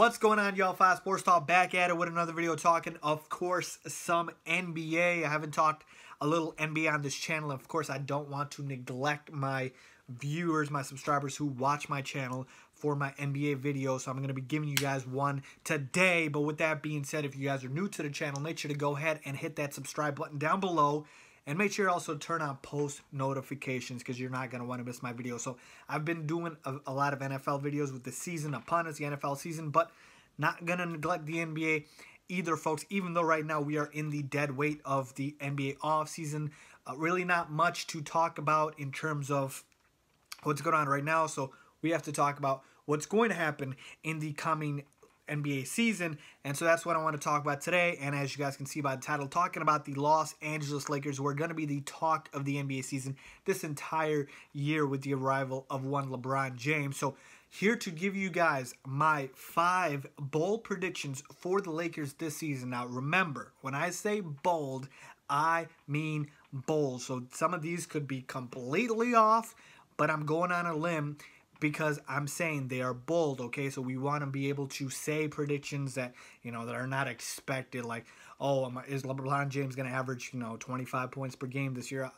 What's going on, y'all? Fast Sports Talk back at it with another video talking, of course, some NBA. I haven't talked a little NBA on this channel. Of course, I don't want to neglect my viewers, my subscribers who watch my channel for my NBA videos. So I'm going to be giving you guys one today. But with that being said, if you guys are new to the channel, make sure to go ahead and hit that subscribe button down below. And make sure you also turn on post notifications because you're not going to want to miss my video. So I've been doing a lot of NFL videos with the season upon us, the NFL season, but not going to neglect the NBA either, folks, even though right now we are in the dead weight of the NBA offseason. Really not much to talk about in terms of what's going on right now. So we have to talk about what's going to happen in the coming NBA season, and so that's what I want to talk about today. And as you guys can see by the title, talking about the Los Angeles Lakers, who are going to be the talk of the NBA season this entire year with the arrival of one LeBron James. So here to give you guys my 5 bold predictions for the Lakers this season. Now remember, when I say bold, I mean bold. So some of these could be completely off, but I'm going on a limb because I'm saying they are bold, okay? So we want to be able to say predictions that, that are not expected. Like, oh, is LeBron James going to average, 25 points per game this year?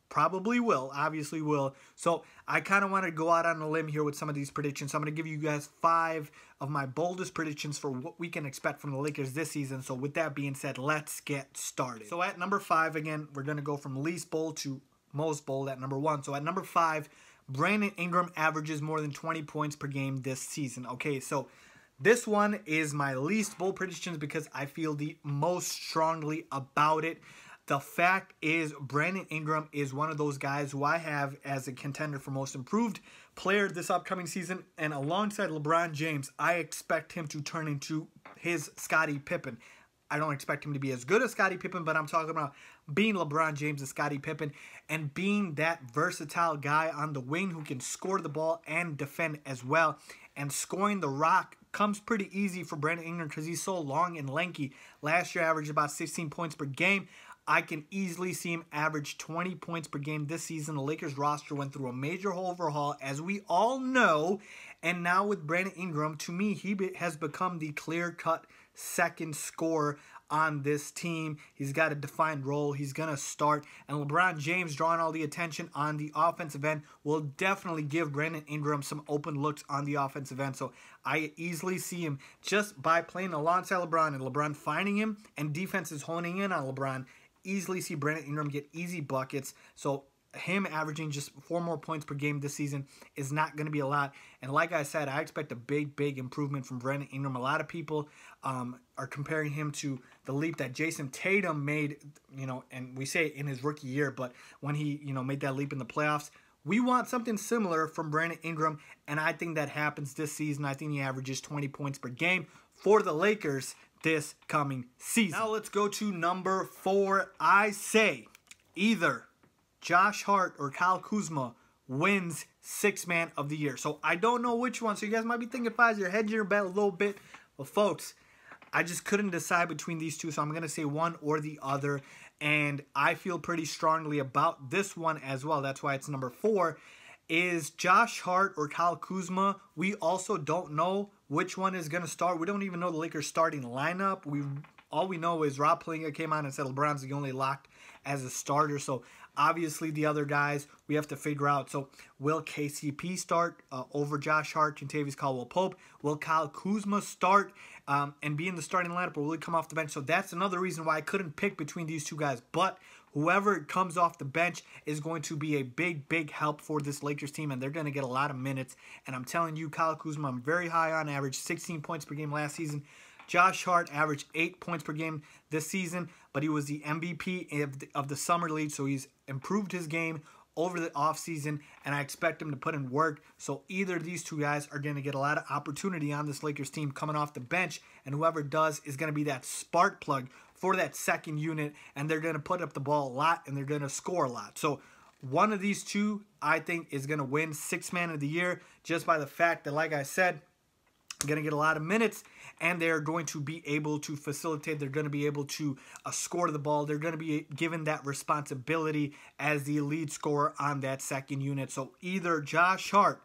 Probably will, obviously will. So I kind of want to go out on a limb here with some of these predictions. So I'm going to give you guys 5 of my boldest predictions for what we can expect from the Lakers this season. So with that being said, let's get started. So at number 5, again, we're going to go from least bold to most bold at number 1. So at number 5, Brandon Ingram averages more than 20 points per game this season. Okay, so this one is my least bold predictions because I feel the most strongly about it. The fact is, Brandon Ingram is one of those guys who I have as a contender for most improved player this upcoming season. And alongside LeBron James, I expect him to turn into his Scottie Pippen. I don't expect him to be as good as Scottie Pippen, but I'm talking about being LeBron James and Scottie Pippen and being that versatile guy on the wing who can score the ball and defend as well. And scoring the rock comes pretty easy for Brandon Ingram because he's so long and lanky. Last year, averaged about 16 points per game. I can easily see him average 20 points per game this season. The Lakers roster went through a major overhaul, as we all know. And now with Brandon Ingram, to me, he has become the clear-cut second scorer on this team. He's got a defined role. He's going to start. And LeBron James drawing all the attention on the offensive end will definitely give Brandon Ingram some open looks on the offensive end. So I easily see him just by playing alongside LeBron and LeBron finding him and defenses honing in on LeBron. Easily see Brandon Ingram get easy buckets. So him averaging just 4 more points per game this season is not going to be a lot. And like I said, I expect a big improvement from Brandon Ingram. A lot of people are comparing him to the leap that Jason Tatum made, and we say in his rookie year, but when he, made that leap in the playoffs. We want something similar from Brandon Ingram, and I think that happens this season. I think he averages 20 points per game for the Lakers this coming season. Now let's go to number 4. I say either Josh Hart or Kyle Kuzma wins 6th Man of the Year. So I don't know which one. So you guys might be thinking, Fives, you're hedging your bet a little bit. Well, folks, I just couldn't decide between these two. So I'm going to say one or the other. And I feel pretty strongly about this one as well. That's why it's number 4. Is Josh Hart or Kyle Kuzma? We also don't know which one is going to start. We don't even know the Lakers starting lineup. All we know is Rob Pelinka came out and said LeBron's the only locked as a starter. So obviously the other guys we have to figure out. So will KCP start over Josh Hart, Kentavious Caldwell-Pope? Will Kyle Kuzma start and be in the starting lineup, or will he come off the bench? So that's another reason why I couldn't pick between these two guys. But whoever comes off the bench is going to be a big help for this Lakers team, and they're going to get a lot of minutes. And I'm telling you, Kyle Kuzma, I'm very high on, average 16 points per game last season. Josh Hart averaged 8 points per game this season, but he was the MVP of the Summer League, so he's improved his game over the offseason, and I expect him to put in work. So either of these two guys are going to get a lot of opportunity on this Lakers team coming off the bench, and whoever does is going to be that spark plug for that second unit, and they're going to put up the ball a lot, and they're going to score a lot. So one of these two, I think, is going to win 6th Man of the Year just by the fact that, like I said, going to get a lot of minutes, and they're going to be able to facilitate. They're going to be able to score the ball. They're going to be given that responsibility as the lead scorer on that second unit. So either Josh Hart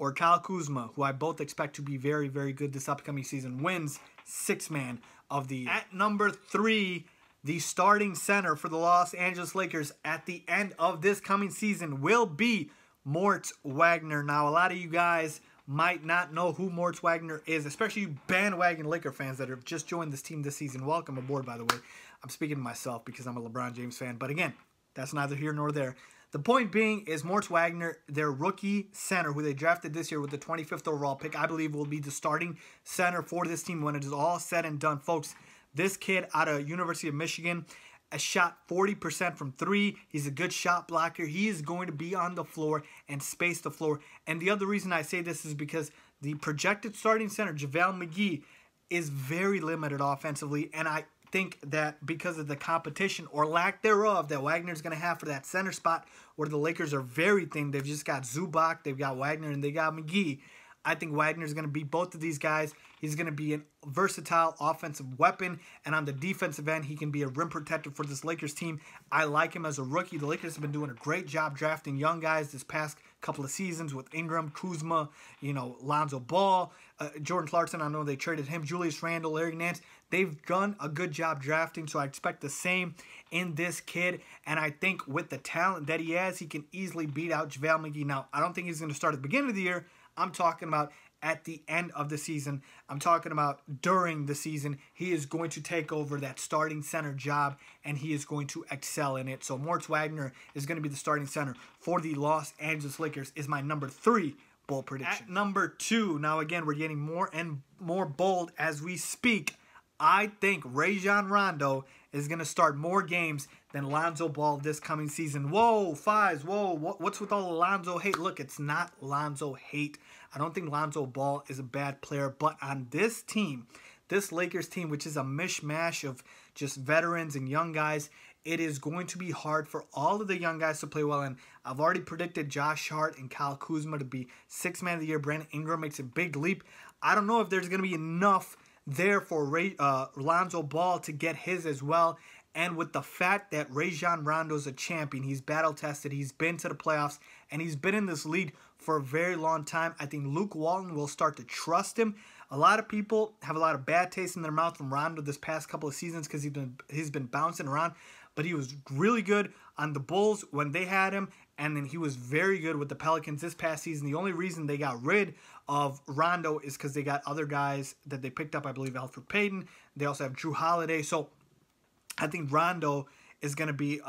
or Kyle Kuzma, who I both expect to be very, very good this upcoming season, wins Sixth Man of the Year. At number 3, the starting center for the Los Angeles Lakers at the end of this coming season will be Moritz Wagner. Now, a lot of you guys might not know who Moritz Wagner is, especially you bandwagon Laker fans that have just joined this team this season. Welcome aboard, by the way. I'm speaking to myself because I'm a LeBron James fan. But again, that's neither here nor there. The point being is Moritz Wagner, their rookie center, who they drafted this year with the 25th overall pick, I believe will be the starting center for this team when it is all said and done. Folks, this kid out of University of Michigan has shot 40% from 3. He's a good shot blocker. He is going to be on the floor and space the floor. And the other reason I say this is because the projected starting center, JaVale McGee, is very limited offensively. And I think that because of the competition or lack thereof that Wagner's going to have for that center spot where the Lakers are very thin. They've just got Zubac, they've got Wagner, and they got McGee. I think Wagner's going to beat both of these guys. He's going to be a versatile offensive weapon, and on the defensive end, he can be a rim protector for this Lakers team. I like him as a rookie. The Lakers have been doing a great job drafting young guys this past couple of seasons with Ingram, Kuzma, Lonzo Ball, Jordan Clarkson. I know they traded him, Julius Randle, Larry Nance. They've done a good job drafting, so I expect the same in this kid. And I think with the talent that he has, he can easily beat out JaVale McGee. Now, I don't think he's going to start at the beginning of the year. I'm talking about at the end of the season. I'm talking about during the season. He is going to take over that starting center job, and he is going to excel in it. So Moritz Wagner is going to be the starting center for the Los Angeles Lakers, is my number 3 bold prediction. At number 2, now again, we're getting more and more bold as we speak. I think Rajon Rondo is going to start more games than Lonzo Ball this coming season. Whoa, Fies, whoa, what's with all the Lonzo hate? Look, it's not Lonzo hate. I don't think Lonzo Ball is a bad player, but on this team, this Lakers team, which is a mishmash of just veterans and young guys, it is going to be hard for all of the young guys to play well. And I've already predicted Josh Hart and Kyle Kuzma to be Sixth Man of the Year. Brandon Ingram makes a big leap. I don't know if there's going to be enough there for Lonzo Ball to get his as well. And with the fact that Rajon Rondo is a champion, he's battle-tested, he's been to the playoffs, and he's been in this league for a very long time, I think Luke Walton will start to trust him. A lot of people have a lot of bad taste in their mouth from Rondo this past couple of seasons because he's been bouncing around. But he was really good on the Bulls when they had him, and then he was very good with the Pelicans this past season. The only reason they got rid of Rondo is because they got other guys that they picked up, I believe Elfrid Payton. They also have Drew Holiday. So I think Rondo is going to be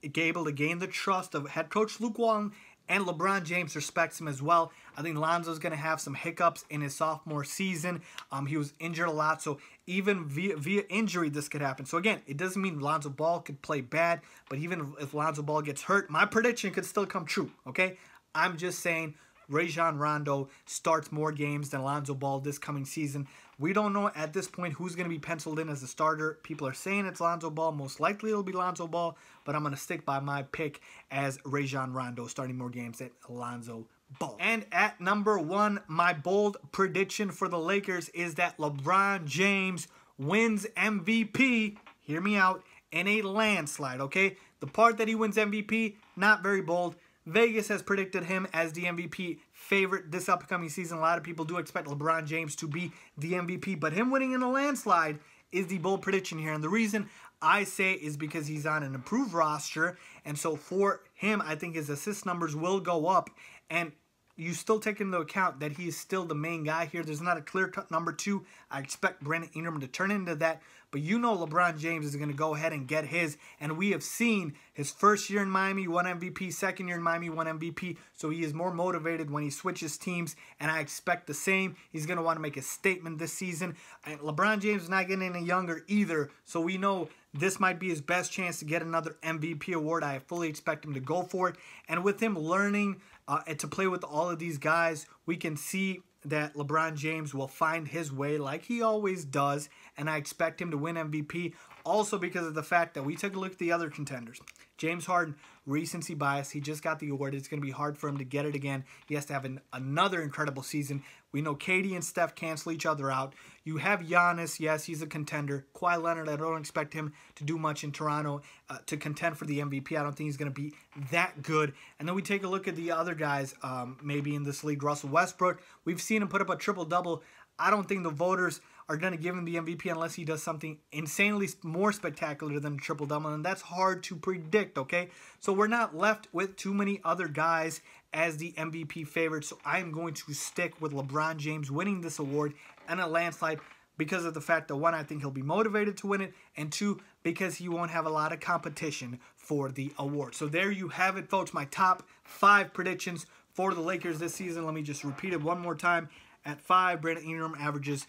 able to gain the trust of head coach Luke Walton, and LeBron James respects him as well. I think Lonzo's going to have some hiccups in his sophomore season. He was injured a lot, so even via injury, this could happen. So again, it doesn't mean Lonzo Ball could play bad, but even if Lonzo Ball gets hurt, my prediction could still come true, okay? I'm just saying Rajon Rondo starts more games than Lonzo Ball this coming season. We don't know at this point who's going to be penciled in as a starter. People are saying it's Lonzo Ball. Most likely it'll be Lonzo Ball, but I'm going to stick by my pick as Rajon Rondo starting more games than Lonzo Ball. And at number 1, my bold prediction for the Lakers is that LeBron James wins MVP. Hear me out. In a landslide, okay? The part that he wins MVP, not very bold. Vegas has predicted him as the MVP favorite this upcoming season. A lot of people do expect LeBron James to be the MVP, but him winning in a landslide is the bold prediction here. And the reason I say is because he's on an improved roster, and so for him, I think his assist numbers will go up, and you still take into account that he is still the main guy here. There's not a clear-cut number 2. I expect Brandon Ingram to turn into that. But you know LeBron James is going to go ahead and get his. And we have seen his first year in Miami, 1 MVP. Second year in Miami, 1 MVP. So he is more motivated when he switches teams. And I expect the same. He's going to want to make a statement this season. And LeBron James is not getting any younger either. So we know this might be his best chance to get another MVP award. I fully expect him to go for it. And with him learning and to play with all of these guys, we can see that LeBron James will find his way like he always does, and I expect him to win MVP. also because of the fact that we took a look at the other contenders. James Harden, recency bias. He just got the award. It's going to be hard for him to get it again. He has to have another incredible season. We know KD and Steph cancel each other out. You have Giannis. Yes, he's a contender. Kawhi Leonard, I don't expect him to do much in Toronto to contend for the MVP. I don't think he's going to be that good. And then we take a look at the other guys maybe in this league. Russell Westbrook, we've seen him put up a triple-double. I don't think the voters are going to give him the MVP unless he does something insanely more spectacular than a triple-double, and that's hard to predict, okay? So we're not left with too many other guys as the MVP favorites, so I am going to stick with LeBron James winning this award and a landslide because of the fact that, one, I think he'll be motivated to win it, and two, because he won't have a lot of competition for the award. So there you have it, folks, my top 5 predictions for the Lakers this season. Let me just repeat it one more time. At 5, Brandon Ingram averages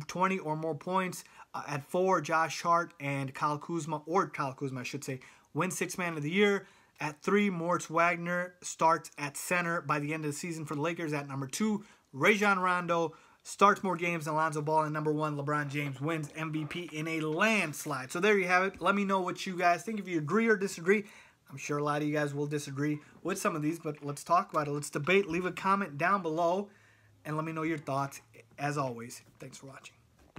20 or more points. At 4, Josh Hart and Kyle Kuzma, I should say, win Sixth Man of the Year. At 3, Moritz Wagner starts at center by the end of the season for the Lakers. At number 2, Rajon Rondo starts more games than Lonzo Ball. And number 1, LeBron James wins MVP in a landslide. So there you have it. Let me know what you guys think. If you agree or disagree, I'm sure a lot of you guys will disagree with some of these, but let's talk about it. Let's debate. Leave a comment down below and let me know your thoughts. As always, thanks for watching.